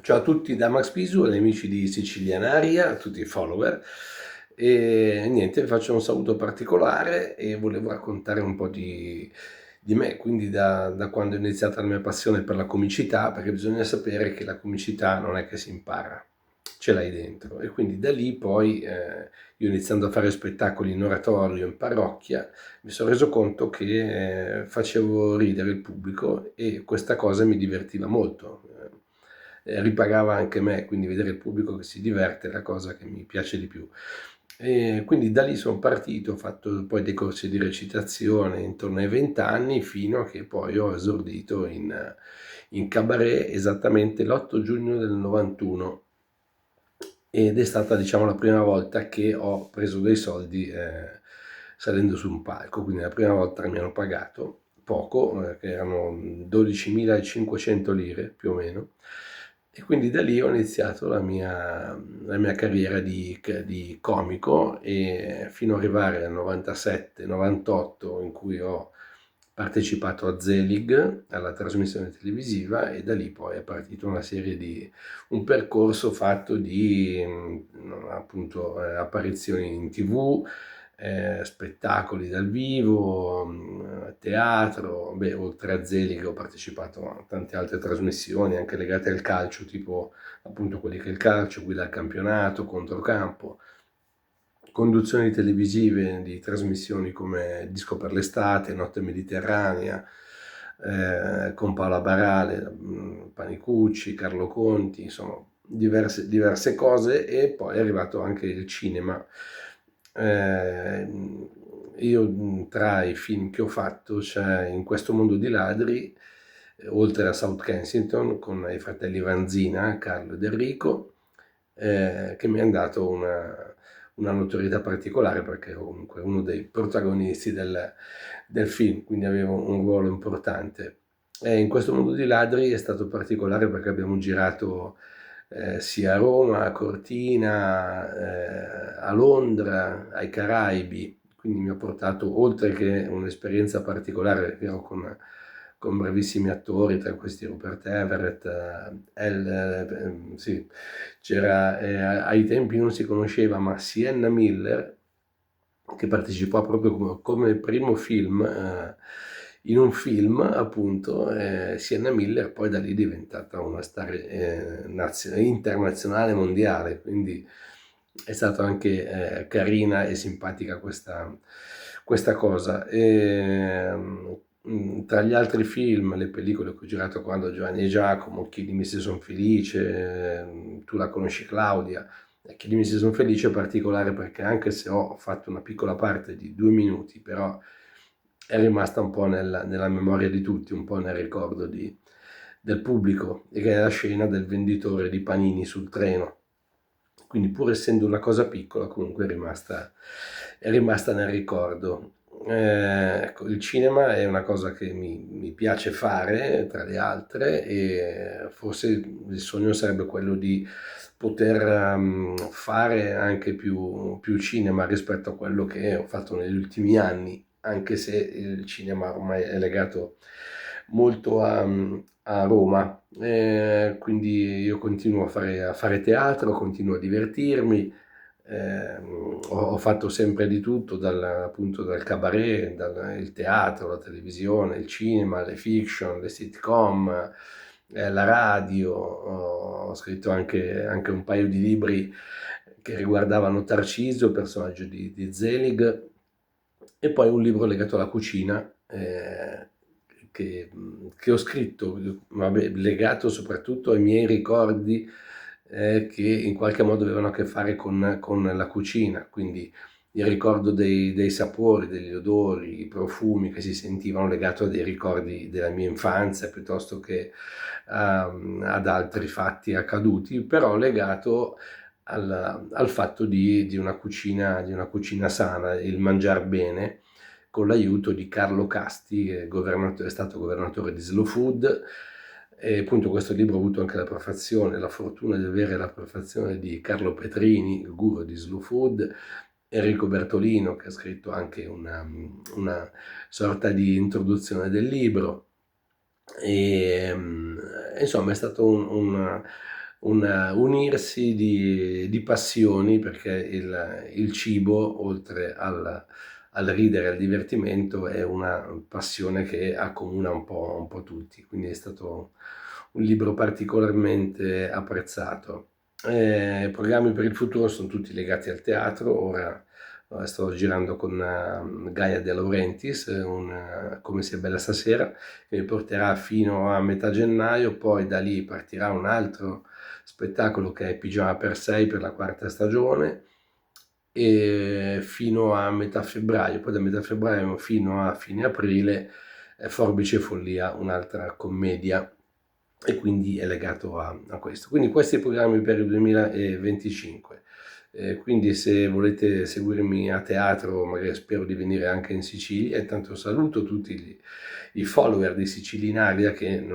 Ciao a tutti da Max Pisu, agli amici di Sicilianaria, a tutti i follower. E niente, vi faccio un saluto particolare e volevo raccontare un po' di me, quindi da quando è iniziata la mia passione per la comicità, perché bisogna sapere che la comicità non è che si impara, ce l'hai dentro. E quindi da lì poi, io iniziando a fare spettacoli in oratorio, in parrocchia, mi sono reso conto che facevo ridere il pubblico e questa cosa mi divertiva molto. Ripagava anche me, quindi vedere il pubblico che si diverte è la cosa che mi piace di più. E quindi da lì sono partito, ho fatto poi dei corsi di recitazione intorno ai 20 anni, fino a che poi ho esordito in cabaret esattamente l'8 giugno del 91, ed è stata, diciamo, la prima volta che ho preso dei soldi salendo su un palco, quindi la prima volta che mi hanno pagato poco, che erano 12.500 lire più o meno, e quindi da lì ho iniziato la mia carriera di comico, e fino ad arrivare al 97-98, in cui ho partecipato a Zelig, alla trasmissione televisiva, e da lì poi è partita una serie di un percorso fatto di appunto apparizioni in TV, spettacoli dal vivo, teatro. Beh, oltre a Zelig ho partecipato a tante altre trasmissioni anche legate al calcio, tipo appunto quelli che il calcio guida il campionato, controcampo, conduzioni televisive di trasmissioni come Disco per l'estate, Notte Mediterranea, con Paola Barale, Panicucci, Carlo Conti, insomma diverse cose. E poi è arrivato anche il cinema. Eh, io tra i film che ho fatto c'è In questo mondo di ladri, oltre a South Kensington con i fratelli Vanzina, Carlo ed Enrico, che mi hanno dato una notorietà particolare perché ero comunque uno dei protagonisti del film, quindi avevo un ruolo importante. E In questo mondo di ladri è stato particolare perché abbiamo girato sia a Roma, a Cortina, a Londra, ai Caraibi, quindi mi ha portato, oltre che un'esperienza particolare, perché ero con bravissimi attori, tra questi Rupert Everett, sì, c'era, ai tempi non si conosceva, ma Sienna Miller, che partecipò proprio come primo film, in un film appunto. Sienna Miller poi da lì è diventata una star internazionale, mondiale, quindi è stata anche carina e simpatica questa cosa. Tra gli altri film, le pellicole che ho girato quando Giovanni e Giacomo, Chiedimi se son felice, tu la conosci Claudia. Chiedimi se sono felice, è particolare perché anche se ho fatto una piccola parte di 2 minuti, però è rimasta un po' nella memoria di tutti, un po' nel ricordo del pubblico, e che è la scena del venditore di panini sul treno. Quindi pur essendo una cosa piccola, comunque è rimasta nel ricordo. Ecco, il cinema è una cosa che mi piace fare tra le altre, e forse il sogno sarebbe quello di poter fare anche più cinema rispetto a quello che ho fatto negli ultimi anni, anche se il cinema ormai è legato molto a Roma. Quindi io continuo a fare teatro, continuo a divertirmi. Ho fatto sempre di tutto, appunto dal cabaret, il teatro, la televisione, il cinema, le fiction, le sitcom, la radio. Ho scritto anche un paio di libri che riguardavano Tarcisio, il personaggio di Zelig, e poi un libro legato alla cucina, che ho scritto, vabbè, legato soprattutto ai miei ricordi, che in qualche modo avevano a che fare con la cucina, quindi il ricordo dei sapori, degli odori, i profumi che si sentivano, legato a dei ricordi della mia infanzia piuttosto che ad altri fatti accaduti, però legato al fatto di una cucina sana, il mangiar bene, con l'aiuto di Carlo Casti, che è stato governatore di Slow Food. E appunto questo libro ha avuto anche la fortuna di avere la prefazione di Carlo Petrini, il guru di Slow Food, Enrico Bertolino, che ha scritto anche una sorta di introduzione del libro. E insomma è stato un unirsi di passioni, perché il cibo, oltre al ridere e al divertimento, è una passione che accomuna un po' tutti, quindi è stato un libro particolarmente apprezzato. Programmi per il futuro sono tutti legati al teatro. Ora sto girando con Gaia De Laurentiis, Come sia bella stasera, che mi porterà fino a metà gennaio, poi da lì partirà un altro spettacolo che è Pigiama per 6 per la quarta stagione, e fino a metà febbraio, poi da metà febbraio fino a fine aprile Forbice e Follia, un'altra commedia, e quindi è legato a questo. Quindi questi programmi per il 2025. Quindi se volete seguirmi a teatro, magari spero di venire anche in Sicilia. Intanto saluto tutti i follower di Sicilinaria, che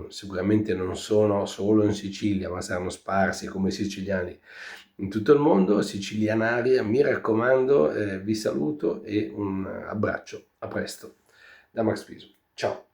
sicuramente non sono solo in Sicilia, ma saranno sparsi come siciliani in tutto il mondo. Sicilianaria, mi raccomando, vi saluto e un abbraccio. A presto da Max Piso. Ciao.